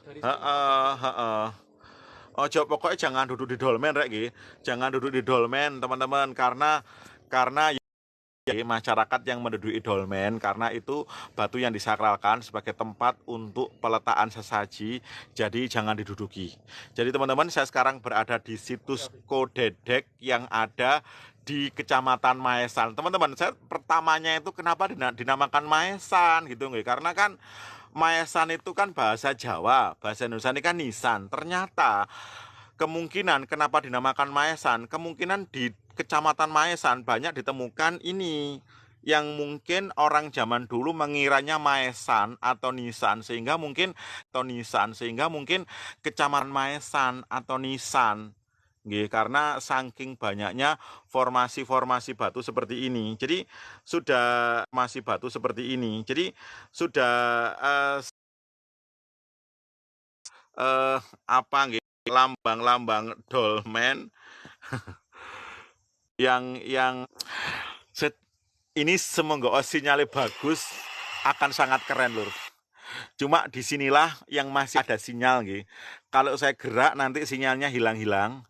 Heeh, heeh. Ojo pokoknya jangan duduk di dolmen rek nggih. Jangan duduk di dolmen, teman-teman, karena masyarakat yang menduduki dolmen karena itu batu yang disakralkan sebagai tempat untuk peletaan sesaji, jadi jangan diduduki. Jadi teman-teman, saya sekarang berada di situs Kodedek yang ada di Kecamatan Maesan. Teman-teman, saya pertamanya itu kenapa dinamakan Maesan gitu nggih? Karena kan Maesan itu kan bahasa Jawa, bahasa Indonesia ini kan nisan. Ternyata kemungkinan kenapa dinamakan Maesan, kemungkinan di Kecamatan Maesan banyak ditemukan ini yang mungkin orang zaman dulu mengiranya Maesan atau Nisan, sehingga mungkin Kecamatan Maesan atau Nisan. Nggih, karena saking banyaknya formasi-formasi batu seperti ini. Jadi sudah eh, eh, apa nggih, lambang-lambang dolmen yang ini semoga sinyalnya bagus, akan sangat keren lur. Cuma disinilah yang masih ada sinyal gitu. Kalau saya gerak nanti sinyalnya hilang-hilang.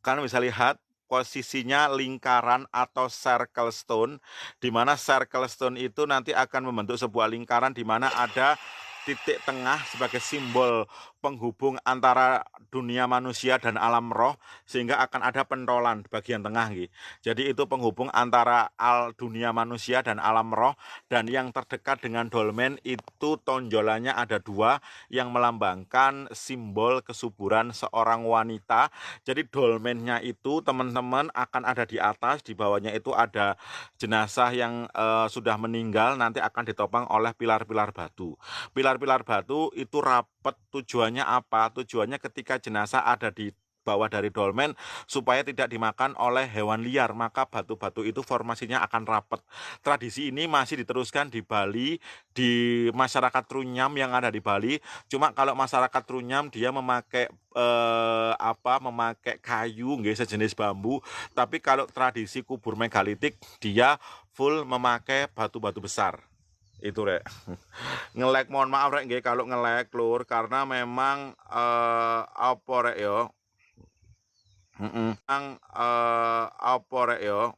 Kalian bisa lihat posisinya lingkaran atau circle stone, di mana circle stone itu nanti akan membentuk sebuah lingkaran di mana ada titik tengah sebagai simbol penghubung antara dunia manusia dan alam roh, sehingga akan ada pentolan di bagian tengah gitu. Jadi itu penghubung antara dunia manusia dan alam roh, dan yang terdekat dengan dolmen itu tonjolannya ada dua yang melambangkan simbol kesuburan seorang wanita. Jadi dolmennya itu teman-teman akan ada di atas, di bawahnya itu ada jenazah yang sudah meninggal, nanti akan ditopang oleh pilar-pilar batu. Pilar-pilar batu itu rapet, tujuannya apa? Tujuannya ketika jenazah ada di bawah dari dolmen supaya tidak dimakan oleh hewan liar, maka batu-batu itu formasinya akan rapet. Tradisi ini masih diteruskan di Bali, di masyarakat Trunyam yang ada di Bali. Cuma kalau masyarakat Trunyam dia memakai memakai kayu nggih, sejenis bambu, tapi kalau tradisi kubur megalitik dia full memakai batu-batu besar. Itu rek. Ngelek, mohon maaf rek nggih kalau ngelek lur, karena memang apa rek yo. Apa rek yo.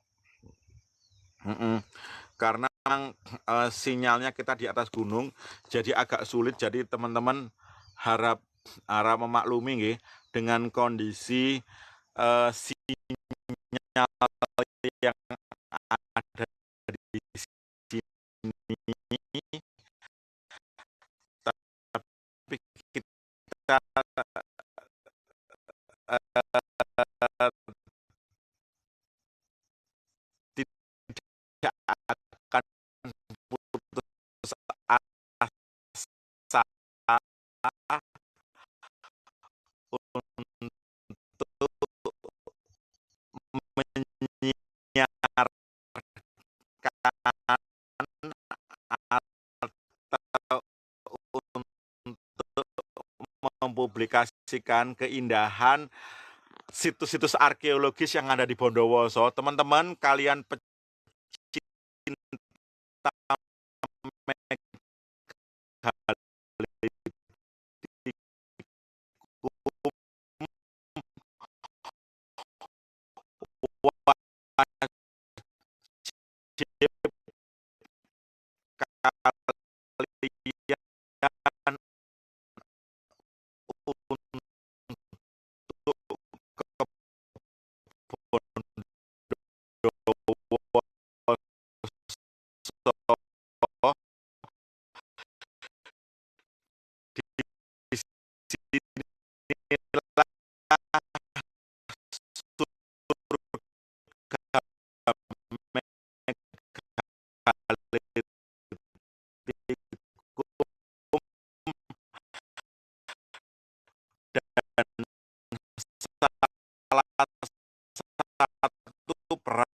Karena sinyalnya kita di atas gunung, jadi agak sulit. Jadi teman-teman harap harap memaklumi nggih dengan kondisi sinyal yang ada di sini. Tapi kita tidak akan putus asa untuk menyiarkan atau untuk mempublikasikan keindahan situs-situs arkeologis yang ada di Bondowoso. Teman-teman, kalian pecinta wajib kalian untuk ke Bondowoso di sinilah surga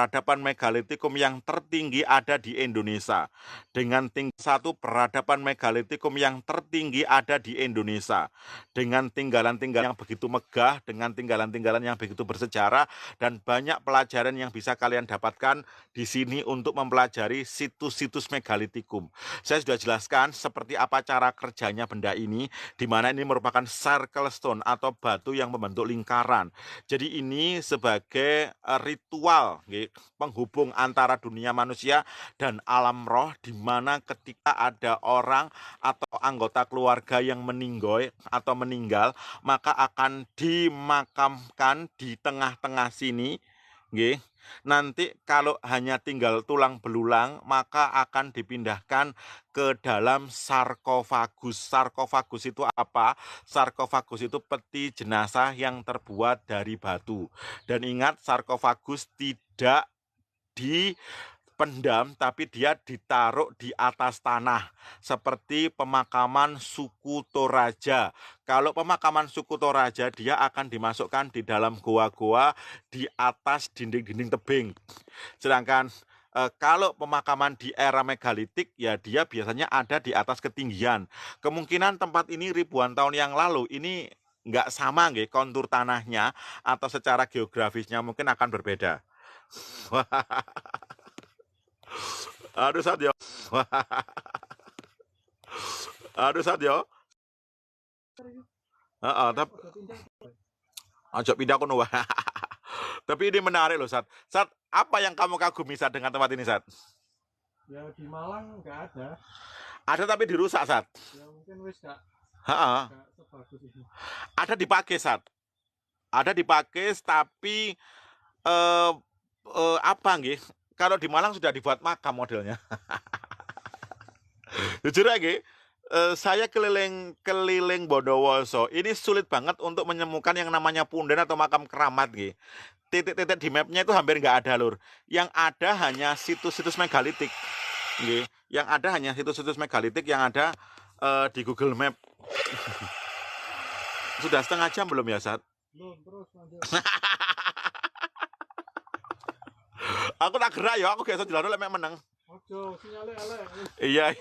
peradaban megalitikum yang tertinggi ada di Indonesia. Dengan satu peradaban megalitikum yang tertinggi ada di Indonesia. Dengan tinggalan-tinggalan yang begitu megah, dengan tinggalan-tinggalan yang begitu bersejarah, dan banyak pelajaran yang bisa kalian dapatkan di sini untuk mempelajari situs-situs megalitikum. Saya sudah jelaskan seperti apa cara kerjanya benda ini, di mana ini merupakan circle stone atau batu yang membentuk lingkaran. Jadi ini sebagai ritual penghubung antara dunia manusia dan alam roh, di mana ketika ada orang atau anggota keluarga yang meninggal, maka akan dimakamkan di tengah-tengah sini. Nanti kalau hanya tinggal tulang belulang, maka akan dipindahkan ke dalam sarkofagus. Sarkofagus itu apa? Sarkofagus itu peti jenazah yang terbuat dari batu. Dan ingat, sarkofagus tidak dipendam, tapi dia ditaruh di atas tanah, seperti pemakaman suku Toraja. Kalau pemakaman suku Toraja, dia akan dimasukkan di dalam goa-goa di atas dinding-dinding tebing. Sedangkan kalau pemakaman di era megalitik, ya dia biasanya ada di atas ketinggian. Kemungkinan tempat ini ribuan tahun yang lalu ini nggak sama kontur tanahnya, atau secara geografisnya mungkin akan berbeda. Aduh Satyo. Aduh Satyo. Tapi ajak pindah kono. Tapi ini menarik loh, Sat. Sat, apa yang kamu kagumi, Sat, dengan tempat ini, Sat? Ya di Malang nggak ada. Ada tapi dirusak, Sat. Ya mungkin wis nggak sebagus ini. Ada di Pakis, Sat. Ada di Pakis, tapi apa nggih? Kalau di Malang sudah dibuat makam modelnya. Jujur aja, saya keliling Bondowoso. Ini sulit banget untuk menemukan yang namanya punden atau makam keramat, gitu. Titik-titik di mapnya itu hampir nggak ada, Lur. Yang ada hanya situs-situs megalitik, gitu. Yang ada hanya situs-situs megalitik yang ada di Google Map. Sudah setengah jam belum ya, Sat? Belum, terus lanjut. Aku tak gerak ya, aku biasa jalan lek meneng. Ojo, sinyale elek. Iya.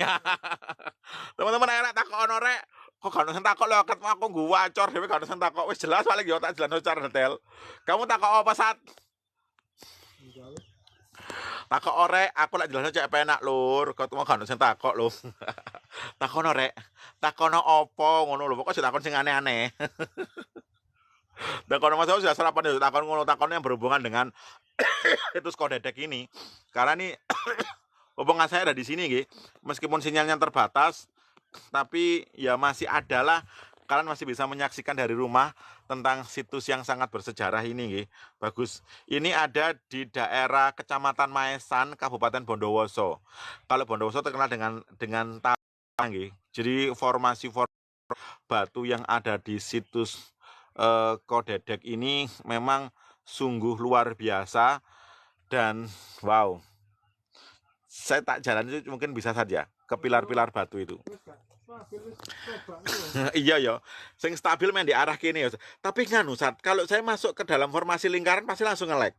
Teman-teman arek takono rek, kok gak ono sing takok lho, ket aku ngguwa acor dhewe gak ono sing takok. Wis jelas paling yo tak jelasno secara detail. Kamu takok apa, Sat? Takok orek, aku lek jelasno cek penak, Lur. Kok gak ono sing takok lho. Takono rek. Takono apa ngono lho, pokoknya takon sing aneh-aneh. Takono Mas sudah sarapan ya, takon ngono, takon yang berhubungan dengan itu Kodedek ini. Karena ini hubungan saya ada di sini, meskipun sinyalnya terbatas, tapi ya masih ada lah. Kalian masih bisa menyaksikan dari rumah tentang situs yang sangat bersejarah ini, bagus. Ini ada di daerah Kecamatan Maesan, Kabupaten Bondowoso. Kalau Bondowoso terkenal dengan tanah, jadi formasi batu yang ada di situs Kodedek ini memang sungguh luar biasa. Dan wow, saya tak jalan itu mungkin bisa saja ke pilar-pilar batu itu. Iya ya, sing stabil main di arah kini ya. Tapi nganu, Sat, kalau saya masuk ke dalam formasi lingkaran pasti langsung nge-lag.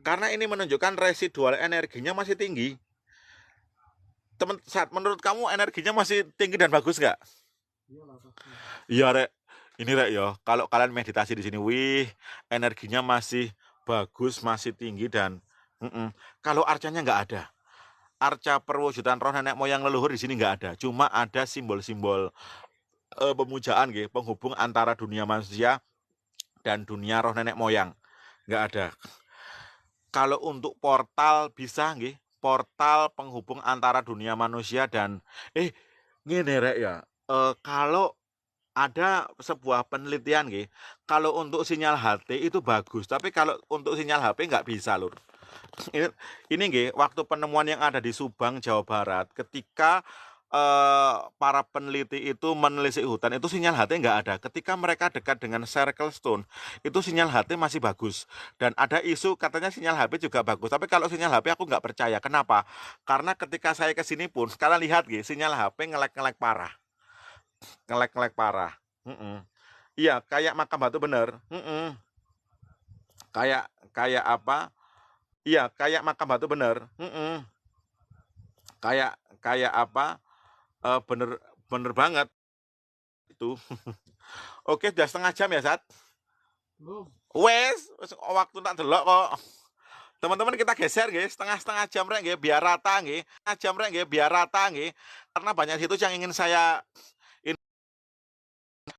Karena ini menunjukkan residual energinya masih tinggi. Teman Sat, menurut kamu energinya masih tinggi dan bagus nggak? Iya, Rek. Ini Rek ya, kalau kalian meditasi di sini, wih, energinya masih bagus, masih tinggi, dan kalau arcanya nggak ada. Arca perwujudan roh nenek moyang leluhur di sini nggak ada. Cuma ada simbol-simbol pemujaan, penghubung antara dunia manusia dan dunia roh nenek moyang. Nggak ada. Kalau untuk portal bisa, portal penghubung antara dunia manusia dan ngene Rek ya. Kalau ada sebuah penelitian, kalau untuk sinyal HT itu bagus, tapi kalau untuk sinyal HP nggak bisa, Lur. Ini waktu penemuan yang ada di Subang, Jawa Barat, ketika para peneliti itu menelisik hutan, itu sinyal HT nggak ada. Ketika mereka dekat dengan circle stone, itu sinyal HT masih bagus. Dan ada isu katanya sinyal HP juga bagus, tapi kalau sinyal HP aku nggak percaya. Kenapa? Karena ketika saya kesini pun, kalian lihat sinyal HP ngelek-ngelek parah. Ngelek-ngelek parah. Iya, kayak makam batu bener. Kayak apa? Iya, kayak makam batu bener. Kayak kayak apa? Bener bener banget itu. Oke, udah setengah jam ya, Sat? Belum. Wes waktu tak delok kok. Teman-teman kita geser nggih, setengah-setengah jam rek nggih biar rata nggih. Setengah jam rek nggih biar rata nggih. Karena banyak situs yang ingin saya